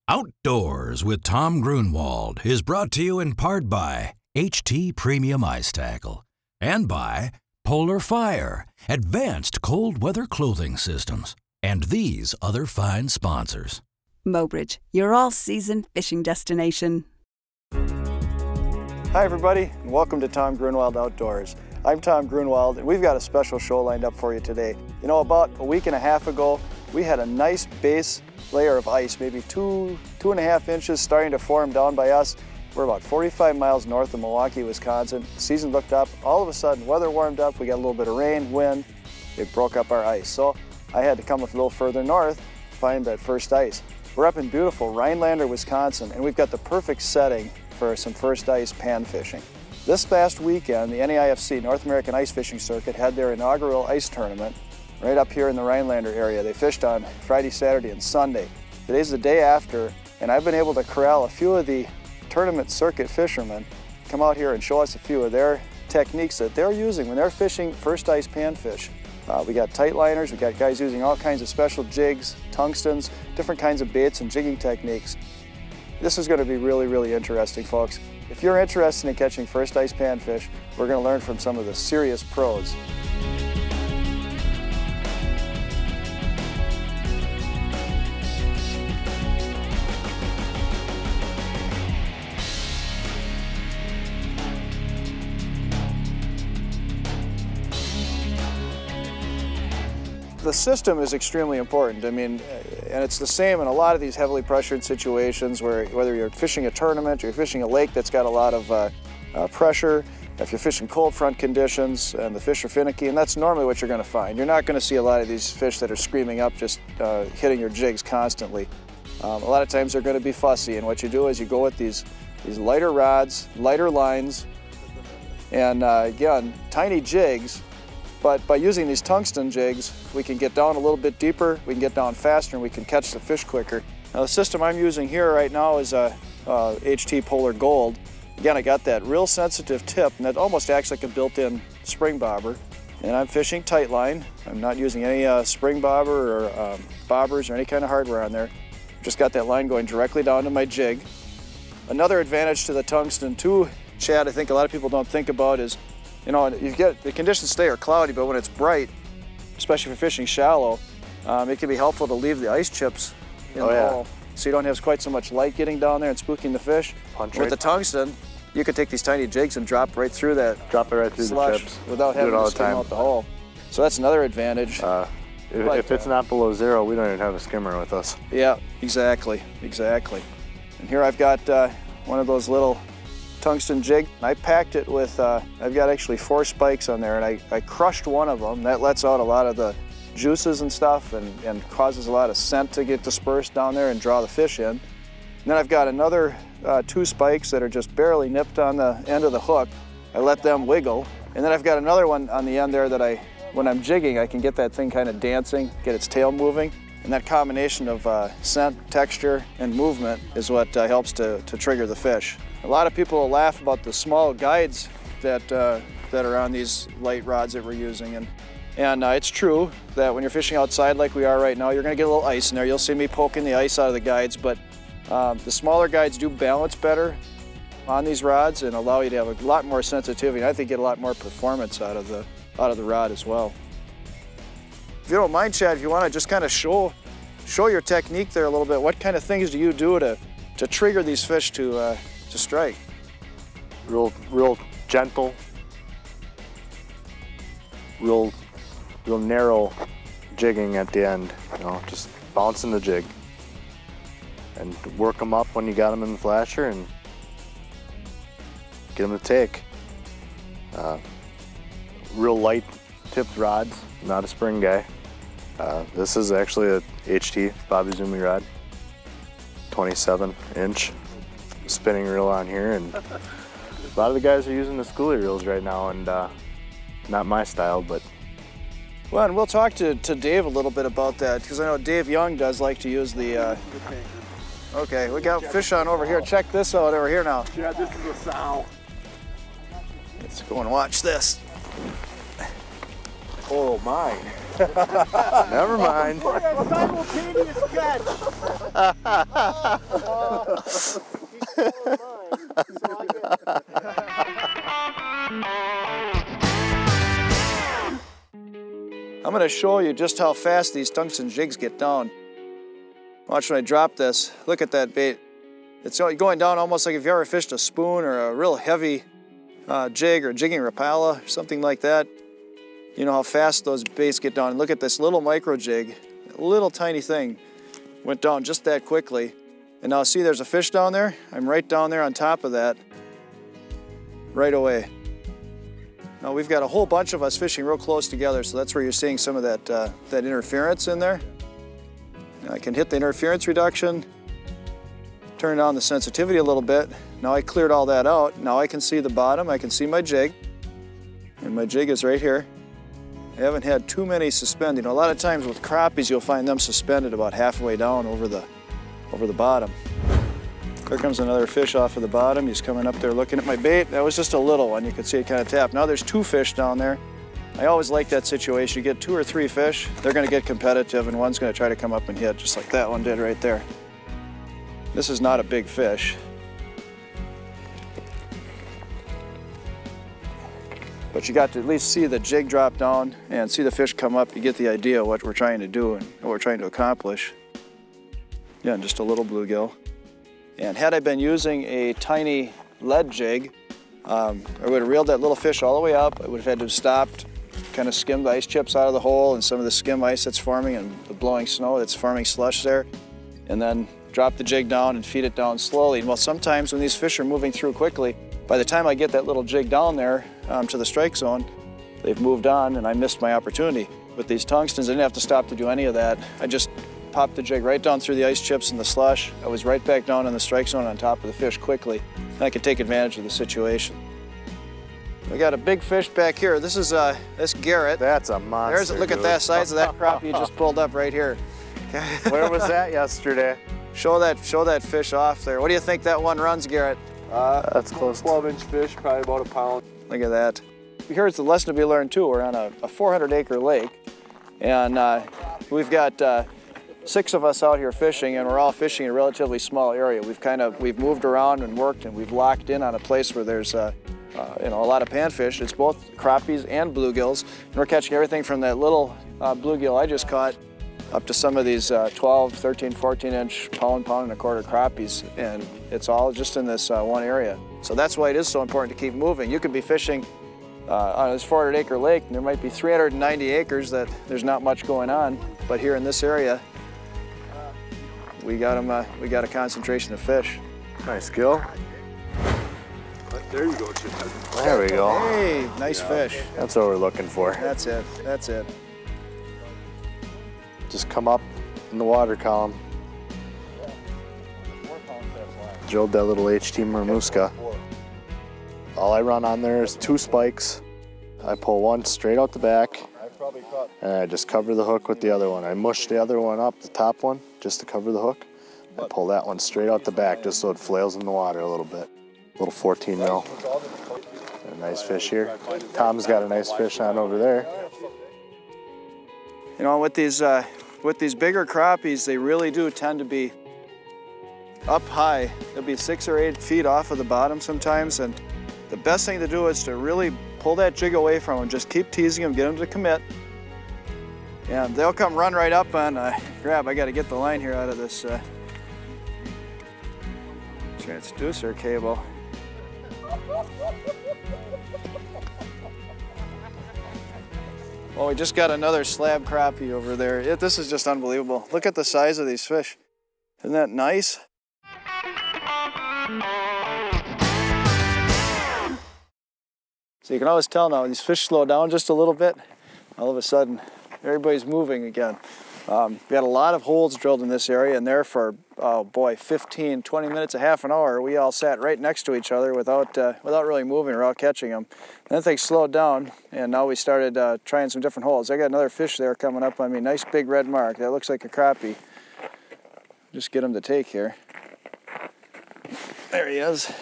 Outdoors with Tom Gruenwald is brought to you in part by HT Premium Ice Tackle and by Polar Fire, advanced cold weather clothing systems, and these other fine sponsors. Mobridge, your all-season fishing destination. Hi everybody, and welcome to Tom Gruenwald Outdoors. I'm Tom Gruenwald, and we've got a special show lined up for you today. You know, about a week and a half ago, we had a nice base layer of ice, maybe 2.5 inches starting to form down by us. We're about 45 miles north of Milwaukee, Wisconsin. The season looked up. All of a sudden, weather warmed up. We got a little bit of rain, wind. It broke up our ice. So I had to come a little further north to find that first ice. We're up in beautiful Rhinelander, Wisconsin, and we've got the perfect setting for some first ice pan fishing. This past weekend, the NAIFC, North American Ice Fishing Circuit, had their inaugural ice tournament right up here in the Rhinelander area. They fished on Friday, Saturday, and Sunday. Today's the day after, and I've been able to corral a few of the tournament circuit fishermen come out here and show us a few of their techniques that they're using when they're fishing first ice panfish. We got tight liners, we got guys using all kinds of special jigs, tungstens, different kinds of baits and jigging techniques. This is going to be really, really interesting, folks. If you're interested in catching first ice panfish, we're going to learn from some of the serious pros. The system is extremely important. I mean, and it's the same in a lot of these heavily pressured situations where whether you're fishing a tournament or you're fishing a lake that's got a lot of pressure, if you're fishing cold front conditions and the fish are finicky, and that's normally what you're going to find. You're not going to see a lot of these fish that are screaming up just hitting your jigs constantly. A lot of times they're going to be fussy, and what you do is you go with these lighter rods, lighter lines, and again, tiny jigs. But by using these tungsten jigs, we can get down a little bit deeper, we can get down faster, and we can catch the fish quicker. Now the system I'm using here right now is a HT Polar Gold. Again, I got that real sensitive tip, and that almost acts like a built-in spring bobber. And I'm fishing tight line. I'm not using any spring bobber or bobbers or any kind of hardware on there. Just got that line going directly down to my jig. Another advantage to the tungsten too, Chad, I think a lot of people don't think about is, you know, you get the conditions today are cloudy, but when it's bright, especially for fishing shallow, it can be helpful to leave the ice chips in the hole, so you don't have quite so much light getting down there and spooking the fish. With the tungsten, you could take these tiny jigs and drop right through that. Drop it right through the chips without having to skim out the hole. So that's another advantage. If it's not below zero, we don't even have a skimmer with us. Yeah, exactly. And here I've got one of those little tungsten jig. I packed it with, I've got actually 4 spikes on there, and I crushed one of them. That lets out a lot of the juices and stuff and causes a lot of scent to get dispersed down there and draw the fish in. And then I've got another 2 spikes that are just barely nipped on the end of the hook. I let them wiggle. And then I've got another one on the end there that when I'm jigging, I can get that thing kind of dancing, get its tail moving. And that combination of scent, texture, and movement is what helps to trigger the fish. A lot of people will laugh about the small guides that are on these light rods that we're using. And it's true that when you're fishing outside like we are right now, you're going to get a little ice in there. You'll see me poking the ice out of the guides, but the smaller guides do balance better on these rods and allow you to have a lot more sensitivity, and I think get a lot more performance out of the rod as well. If you don't mind, Chad, if you want to just kind of show your technique there a little bit, what kind of things do you do to trigger these fish to strike? Real gentle, real narrow jigging at the end. You know, just bouncing the jig and work them up when you got them in the flasher and get them to take. Real light tipped rods, not a spring guy. This is actually a HT Bobby Zumi rod, 27-inch spinning reel on here, and a lot of the guys are using the schoolie reels right now, and not my style, but. Well, and we'll talk to Dave a little bit about that, because I know Dave Young does like to use the. Okay, we got fish on over here. Check this out over here now. Yeah, this is a sow. Let's go and watch this. Oh my. Never mind. Simultaneous catch. I'm going to show you just how fast these tungsten jigs get down. Watch when I drop this. Look at that bait. It's going down almost like if you ever fished a spoon or a real heavy jig or jigging Rapala or something like that. You know how fast those baits get down. And look at this little micro jig, a little tiny thing, went down just that quickly. And now see there's a fish down there? I'm right down there on top of that, right away. Now we've got a whole bunch of us fishing real close together, so that's where you're seeing some of that, that interference in there. Now I can hit the interference reduction, turn down the sensitivity a little bit. Now I cleared all that out. Now I can see the bottom, I can see my jig, and my jig is right here. I haven't had too many suspending. A lot of times with crappies, you'll find them suspended about halfway down over the bottom. There comes another fish off of the bottom. He's coming up there looking at my bait. That was just a little one. You could see it kind of tap. Now there's 2 fish down there. I always like that situation. You get 2 or 3 fish, they're going to get competitive, and one's going to try to come up and hit, just like that one did right there. This is not a big fish. But you got to at least see the jig drop down and see the fish come up. You get the idea of what we're trying to do and what we're trying to accomplish. Yeah, and just a little bluegill. And had I been using a tiny lead jig, I would have reeled that little fish all the way up. I would have had to have stopped, kind of skimmed the ice chips out of the hole and some of the skim ice that's forming and the blowing snow that's forming slush there, and then drop the jig down and feed it down slowly. Well, sometimes when these fish are moving through quickly, by the time I get that little jig down there to the strike zone, they've moved on and I missed my opportunity. With these tungstens, I didn't have to stop to do any of that. I just popped the jig right down through the ice chips and the slush. I was right back down in the strike zone on top of the fish quickly, and I could take advantage of the situation. We got a big fish back here. This is this Garrett. That's a monster. Look at that size of that crappie you just pulled up right here. Where was that yesterday? Show that fish off there. What do you think that one runs, Garrett? That's close. 12-inch fish, probably about a pound. Look at that. Here's the lesson to be learned too. We're on a 400-acre lake, and we've got 6 of us out here fishing, and we're all fishing in a relatively small area. We've moved around and worked, and we've locked in on a place where there's a lot of panfish. It's both crappies and bluegills, and we're catching everything from that little bluegill I just caught up to some of these 12, 13, 14-inch pound and a quarter crappies, and it's all just in this one area. So that's why it is so important to keep moving. You could be fishing on this 400-acre lake, and there might be 390 acres that there's not much going on, but here in this area, we got a concentration of fish. Nice gill. There you go, Chip. There we go. Hey, nice fish. That's what we're looking for. That's it, that's it. Just come up in the water column. Drilled that little HT Mermuska. All I run on there is 2 spikes. I pull one straight out the back, and I just cover the hook with the other one. I mush the other one up, the top one, just to cover the hook. I pull that one straight out the back just so it flails in the water a little bit. A little 14 mil. A nice fish here. Tom's got a nice fish on over there. You know, with these bigger crappies, they really do tend to be up high. They'll be 6 or 8 feet off of the bottom sometimes, and the best thing to do is to really pull that jig away from them. Just keep teasing them, get them to commit, and they'll come run right up on grab. I got to get the line here out of this transducer cable. Well, we just got another slab crappie over there. This is just unbelievable. Look at the size of these fish. Isn't that nice? So you can always tell now, these fish slow down just a little bit, all of a sudden, everybody's moving again. We had a lot of holes drilled in this area, and there for, oh boy, 15, 20 minutes, a half an hour, we all sat right next to each other without really moving or out catching them. Then things slowed down, and now we started trying some different holes. I got another fish there coming up on me, nice big red mark. That looks like a crappie. Just get him to take here. There he is.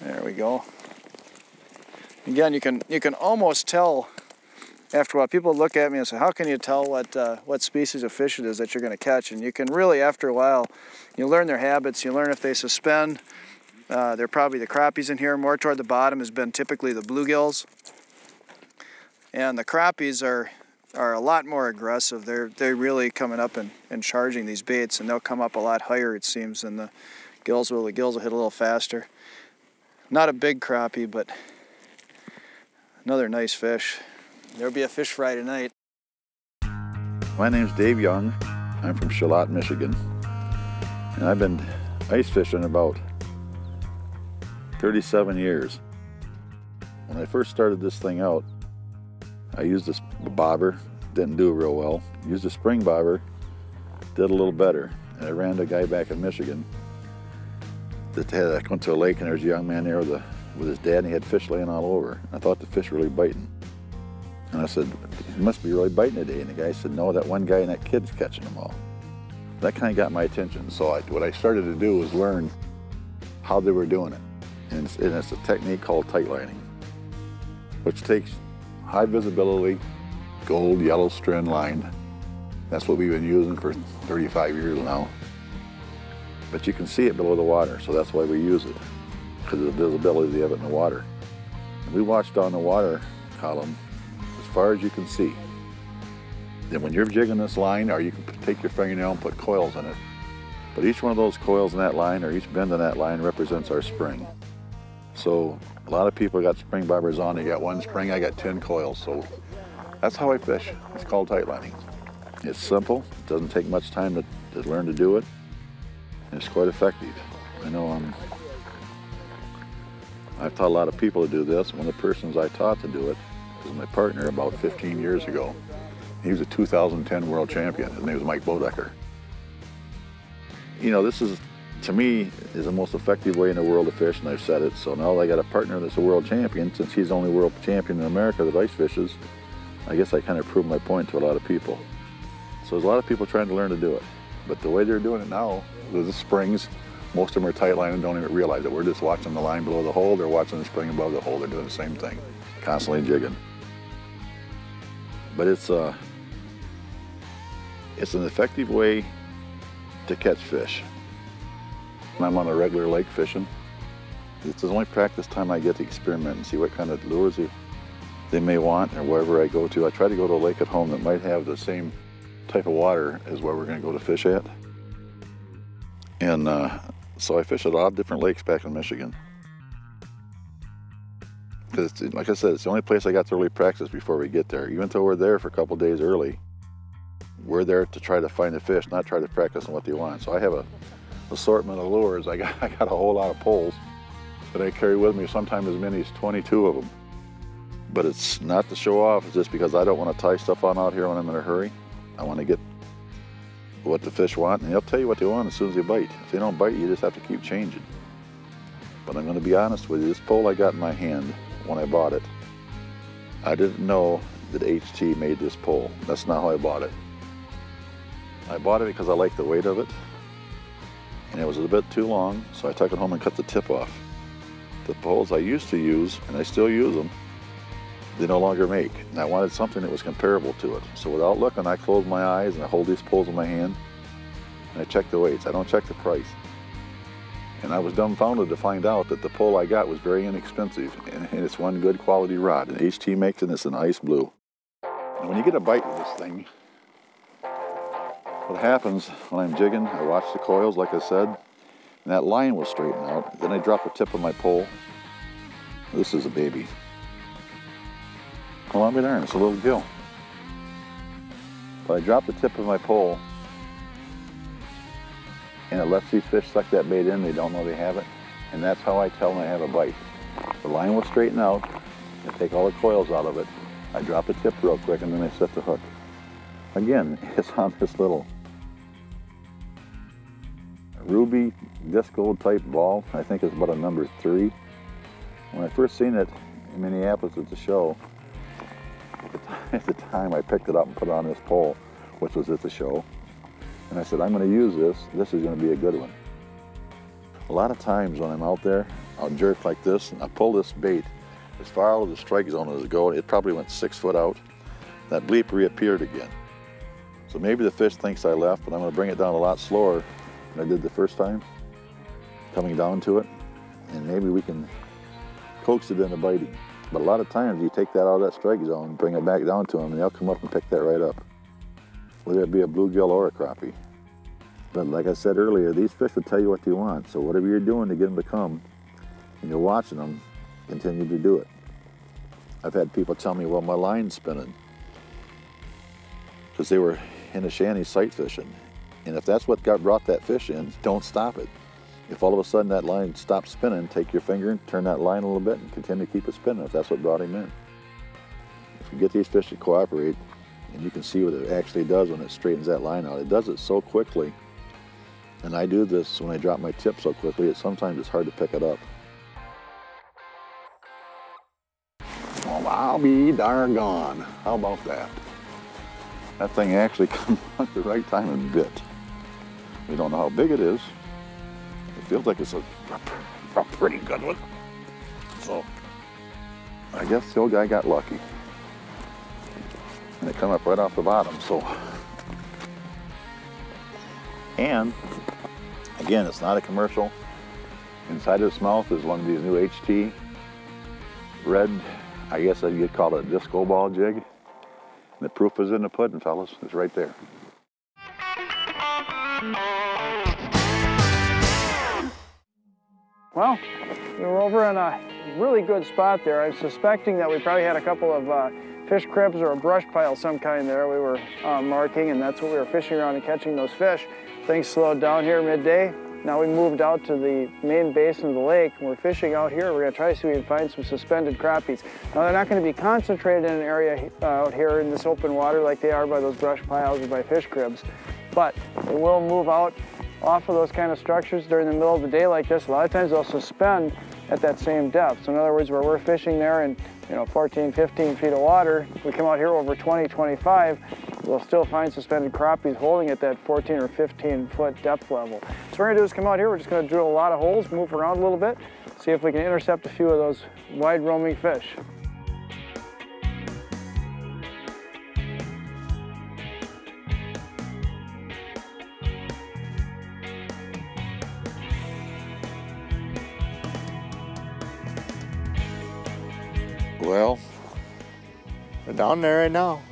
There we go. Again, you can almost tell after a while. People look at me and say, how can you tell what species of fish it is that you're going to catch? And you can really, after a while, you learn their habits. You learn if they suspend. They're probably the crappies in here. More toward the bottom has been typically the bluegills. And the crappies are a lot more aggressive. They're really coming up and charging these baits, and they'll come up a lot higher, it seems, than the gills will. The gills will hit a little faster. Not a big crappie, but another nice fish. There'll be a fish fry tonight. My name's Dave Young. I'm from Charlotte, Michigan. And I've been ice fishing about 37 years. When I first started this thing out, I used this bobber, didn't do real well. Used a spring bobber, did a little better. And I ran to a guy back in Michigan that I went to a lake, and there's a young man there with his dad, and he had fish laying all over. I thought the fish were really biting. And I said, he must be really biting today. And the guy said, no, that one guy and that kid's catching them all. That kind of got my attention. So what I started to do was learn how they were doing it. And it's a technique called tight lining, which takes high visibility, gold, yellow strand line. That's what we've been using for 35 years now. But you can see it below the water, so that's why we use it, because of the visibility of it in the water. And we watch down the water column as far as you can see. Then when you're jigging this line, or you can take your fingernail and put coils in it. But each one of those coils in that line, or each bend in that line, represents our spring. So a lot of people got spring bobbers on. They got one spring, I got 10 coils. So that's how I fish. It's called tight lining. It's simple. It doesn't take much time to learn to do it. And it's quite effective. I know I've taught a lot of people to do this. One of the persons I taught to do it was my partner about 15 years ago. He was a 2010 world champion. His name was Mike Bodecker. You know, this is, to me, is the most effective way in the world to fish, and I've said it. So now I got a partner that's a world champion. Since he's the only world champion in America that ice fishes, I guess I kind of proved my point to a lot of people. So there's a lot of people trying to learn to do it. But the way they're doing it now, with the springs, most of them are tight line and don't even realize it. We're just watching the line below the hole, they're watching the spring above the hole. They're doing the same thing, constantly jigging. But it's an effective way to catch fish. When I'm on a regular lake fishing, it's the only practice time I get to experiment and see what kind of lures they may want, or wherever I go to. I try to go to a lake at home that might have the same type of water as where we're going to go to fish at. And so I fish at a lot of different lakes back in Michigan. Because, like I said, it's the only place I got to really practice before we get there. Even though we're there for a couple days early, we're there to try to find the fish, not try to practice on what they want. So I have an assortment of lures. I got a whole lot of poles that I carry with me, sometimes as many as 22 of them. But it's not to show off, it's just because I don't want to tie stuff on out here when I'm in a hurry. I want to get what the fish want, and they'll tell you what they want as soon as they bite. If they don't bite, you just have to keep changing. But I'm going to be honest with you, this pole I got in my hand when I bought it, I didn't know that HT made this pole. That's not how I bought it. I bought it because I liked the weight of it, and it was a bit too long, so I took it home and cut the tip off. The poles I used to use, and I still use them, they no longer make. And I wanted something that was comparable to it. So without looking, I close my eyes and I hold these poles in my hand and I check the weights. I don't check the price. And I was dumbfounded to find out that the pole I got was very inexpensive, and it's one good quality rod. And HT makes it, and it's an ice blue. And when you get a bite with this thing, what happens when I'm jigging, I watch the coils, like I said, and that line will straighten out. Then I drop the tip of my pole. This is a baby. Well, I'll be darned, it's a little gill. So I drop the tip of my pole, and it lets these fish suck that bait in. They don't know they have it, and that's how I tell them I have a bite. The line will straighten out, I take all the coils out of it, I drop the tip real quick, and then I set the hook. Again, it's on this little ruby disc gold type ball. I think it's about a number 3. When I first seen it in Minneapolis at the show, at the time I picked it up and put it on this pole, which was at the show, and I said, I'm going to use this. This is going to be a good one. A lot of times when I'm out there, I'll jerk like this and I pull this bait as far out of the strike zone as it goes. It probably went 6 foot out. That bleep reappeared again. So maybe the fish thinks I left, but I'm gonna bring it down a lot slower than I did the first time, coming down to it, and maybe we can coax it into biting. But a lot of times you take that out of that strike zone, bring it back down to them, and they'll come up and pick that right up, whether it be a bluegill or a crappie. But like I said earlier, these fish will tell you what you want. So whatever you're doing to get them to come, and you're watching them, continue to do it. I've had people tell me, well, my line's spinning, because they were in a shanty sight fishing. And if that's what brought that fish in, don't stop it. If all of a sudden that line stops spinning, take your finger and turn that line a little bit and continue to keep it spinning if that's what brought him in. If you get these fish to cooperate, and you can see what it actually does when it straightens that line out. It does it so quickly. And I do this when I drop my tip so quickly, sometimes it's hard to pick it up. Well, I'll be darn gone. How about that? That thing actually comes at the right time and bit. We don't know how big it is. It feels like it's a pretty good one. So I guess the old guy got lucky. And it come up right off the bottom, so. And again, it's not a commercial. Inside of its mouth is one of these new HT red, I guess you'd call it a disco ball jig. The proof is in the pudding, fellas. It's right there. Well, we were over in a really good spot there. I'm suspecting that we probably had a couple of fish cribs or a brush pile of some kind there we were marking, and that's what we were fishing around and catching those fish. Things slowed down here midday. Now we moved out to the main basin of the lake, and we're fishing out here. We're gonna try to see if we can find some suspended crappies. Now they're not gonna be concentrated in an area out here in this open water like they are by those brush piles or by fish cribs, but they will move out off of those kind of structures during the middle of the day like this. A lot of times they'll suspend at that same depth. So in other words, where we're fishing there in 14, 15 feet of water, we come out here over 20, 25, we'll still find suspended crappies holding at that 14 or 15 foot depth level. So what we're gonna do is come out here, we're just gonna drill a lot of holes, move around a little bit, see if we can intercept a few of those wide roaming fish. Well, They're down there right now.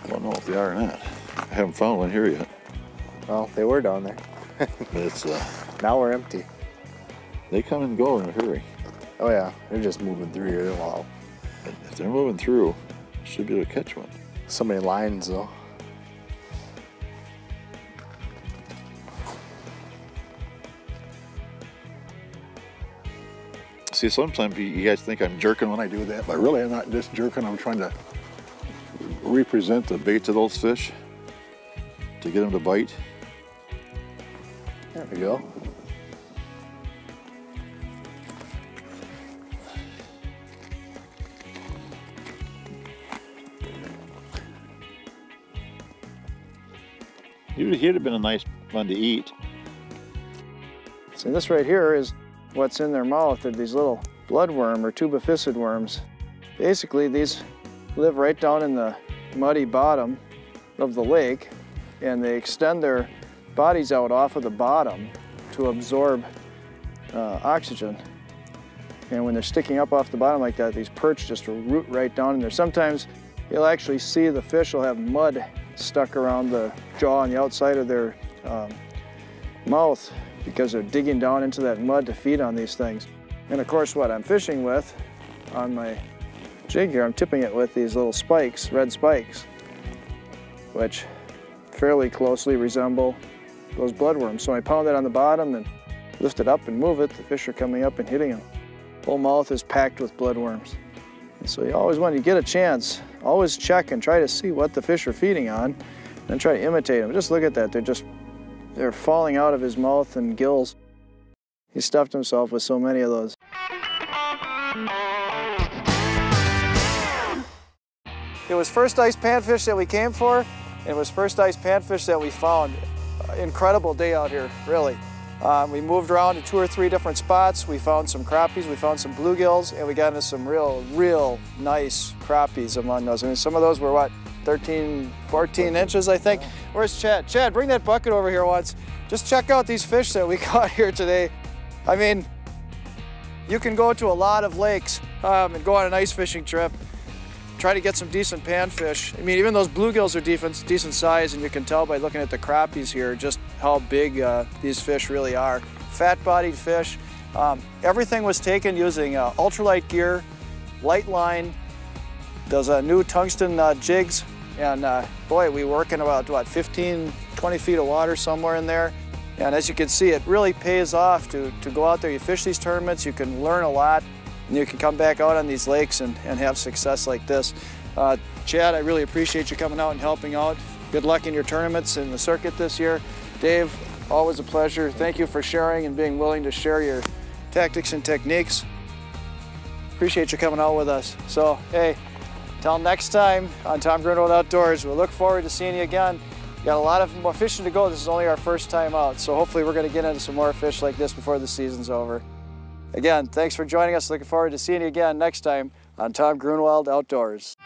I don't know if they are or not. I haven't found one here yet. Well, they were down there. But it's, Now we're empty. they come and go in a hurry. Oh yeah, they're just moving through here. Wow. If they're moving through, I should be able to catch one. So many lines though. See, sometimes you guys think I'm jerking when I do that, but really I'm not just jerking. I'm trying to represent the bait to those fish to get them to bite. There we go. He'd have been a nice one to eat. So this right here is what's in their mouth. They're these little bloodworm or tubificid worms. Basically, these live right down in the muddy bottom of the lake, and they extend their bodies out off of the bottom to absorb oxygen. And when they're sticking up off the bottom like that, these perch just root right down in there. Sometimes you'll actually see the fish will have mud stuck around the jaw on the outside of their mouth because they're digging down into that mud to feed on these things. And of course, what I'm fishing with on my jig here, I'm tipping it with these little spikes, red spikes, which fairly closely resemble those bloodworms. So I pound it on the bottom and lift it up and move it. The fish are coming up and hitting them. Whole mouth is packed with bloodworms. And so you always, when you get a chance, always check and try to see what the fish are feeding on and try to imitate them. Just look at that. They're falling out of his mouth and gills. He stuffed himself with so many of those. It was first ice panfish that we came for, and it was first ice panfish that we found. incredible day out here, really. We moved around to 2 or 3 different spots. We found some crappies, we found some bluegills, and we got into some real nice crappies among those. I mean, some of those were what, 13, 14 inches, I think. Where's Chad? Chad, bring that bucket over here once. Just check out these fish that we caught here today. I mean, you can go to a lot of lakes and go on an ice fishing trip, try to get some decent panfish. I mean, even those bluegills are decent size, and you can tell by looking at the crappies here just how big these fish really are. Fat-bodied fish. Everything was taken using ultralight gear, light line, those new tungsten jigs, and boy, we work in about, what, 15, 20 feet of water somewhere in there. And as you can see, it really pays off to go out there. You fish these tournaments, you can learn a lot, and you can come back out on these lakes and have success like this. Chad, I really appreciate you coming out and helping out. Good luck in your tournaments in the circuit this year. Dave, always a pleasure. Thank you for sharing and being willing to share your tactics and techniques. Appreciate you coming out with us. So, hey, until next time on Tom Gruenwald Outdoors, we'll look forward to seeing you again. Got a lot of more fishing to go. This is only our first time out, so hopefully we're going to get into some more fish like this before the season's over. Again, thanks for joining us. Looking forward to seeing you again next time on Tom Gruenwald Outdoors.